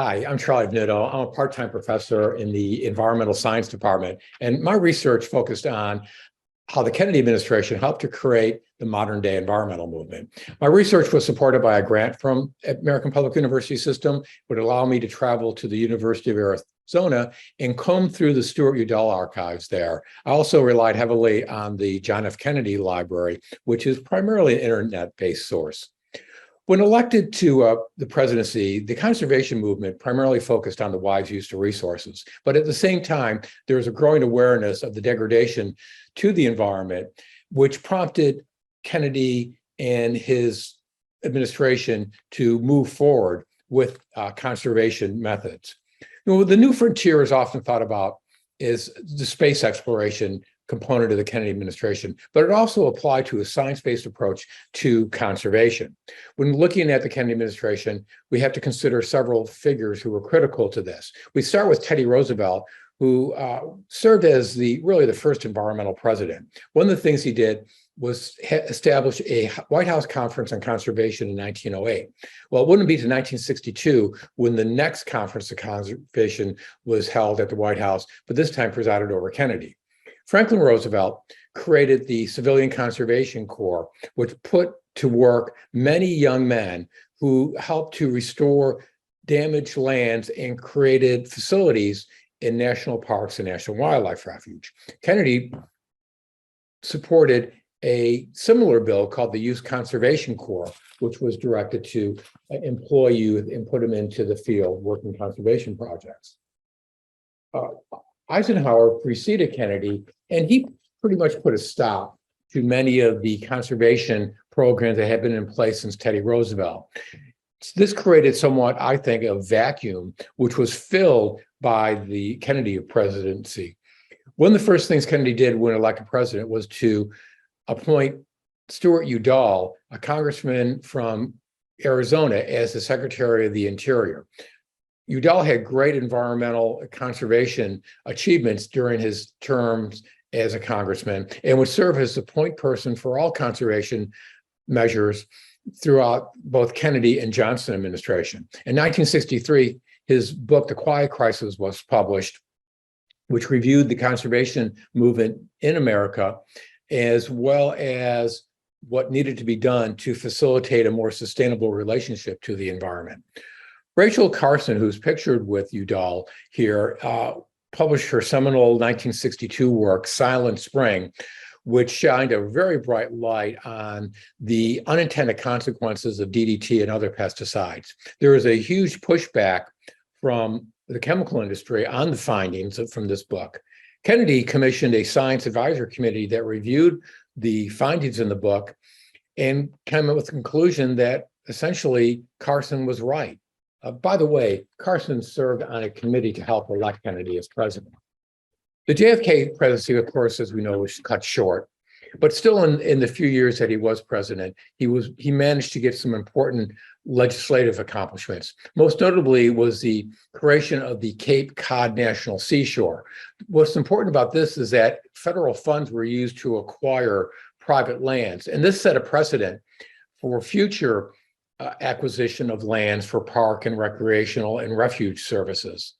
Hi, I'm Charlie Venuto. I'm a part-time professor in the environmental science department, and my research focused on how the Kennedy administration helped to create the modern day environmental movement. My research was supported by a grant from American Public University System, would allow me to travel to the University of Arizona and comb through the Stuart Udall archives there. I also relied heavily on the John F. Kennedy Library, which is primarily an internet-based source. When elected to the presidency, the conservation movement primarily focused on the wise use of resources. But at the same time, there's a growing awareness of the degradation to the environment, which prompted Kennedy and his administration to move forward with conservation methods. The new frontier is often thought about is the space exploration component of the Kennedy administration, but it also applied to a science-based approach to conservation. When looking at the Kennedy administration, we have to consider several figures who were critical to this. We start with Teddy Roosevelt, who served as really the first environmental president. One of the things he did was establish a White House Conference on Conservation in 1908. Well, it wouldn't be to 1962 when the next conference on conservation was held at the White House, but this time presided over Kennedy. Franklin Roosevelt created the Civilian Conservation Corps, which put to work many young men who helped to restore damaged lands and created facilities in national parks and national wildlife refuge. Kennedy supported a similar bill called the Youth Conservation Corps, which was directed to employ youth and put them into the field working conservation projects. Eisenhower preceded Kennedy, and he pretty much put a stop to many of the conservation programs that had been in place since Teddy Roosevelt. This created somewhat, I think, a vacuum, which was filled by the Kennedy presidency. One of the first things Kennedy did when elected president was to appoint Stuart Udall, a congressman from Arizona, as the Secretary of the Interior. Udall had great environmental conservation achievements during his terms as a congressman and would serve as the point person for all conservation measures throughout both Kennedy and Johnson administration. In 1963, his book, The Quiet Crisis, was published, which reviewed the conservation movement in America, as well as what needed to be done to facilitate a more sustainable relationship to the environment. Rachel Carson, who's pictured with Udall here, published her seminal 1962 work, Silent Spring, which shined a very bright light on the unintended consequences of DDT and other pesticides. There was a huge pushback from the chemical industry on the findings from this book. Kennedy commissioned a science advisory committee that reviewed the findings in the book and came up with the conclusion that essentially Carson was right. By the way, Carson served on a committee to help elect Kennedy as president. The JFK presidency, of course, as we know, was cut short, but still in the few years that he was president, he managed to get some important legislative accomplishments. Most notably was the creation of the Cape Cod National Seashore. What's important about this is that federal funds were used to acquire private lands, and this set a precedent for future acquisition of lands for park and recreational and refuge services.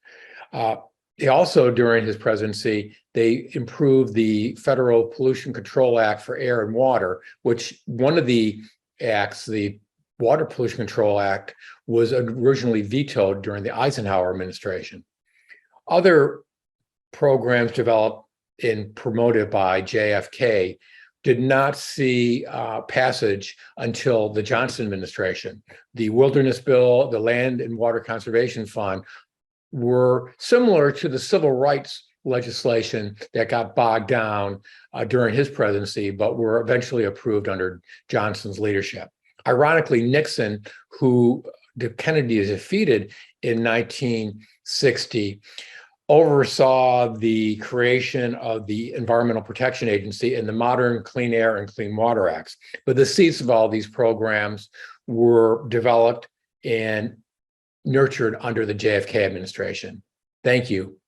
They also, during his presidency, they improved the Federal Pollution Control Act for air and water, which one of the acts, the Water Pollution Control Act, was originally vetoed during the Eisenhower administration. Other programs developed and promoted by JFK did not see passage until the Johnson administration. The Wilderness Bill, the Land and Water Conservation Fund were similar to the civil rights legislation that got bogged down during his presidency, but were eventually approved under Johnson's leadership. Ironically, Nixon, who Kennedy defeated in 1960, oversaw the creation of the Environmental Protection Agency and the modern Clean Air and Clean Water Acts. But the seeds of all these programs were developed and nurtured under the JFK administration. Thank you.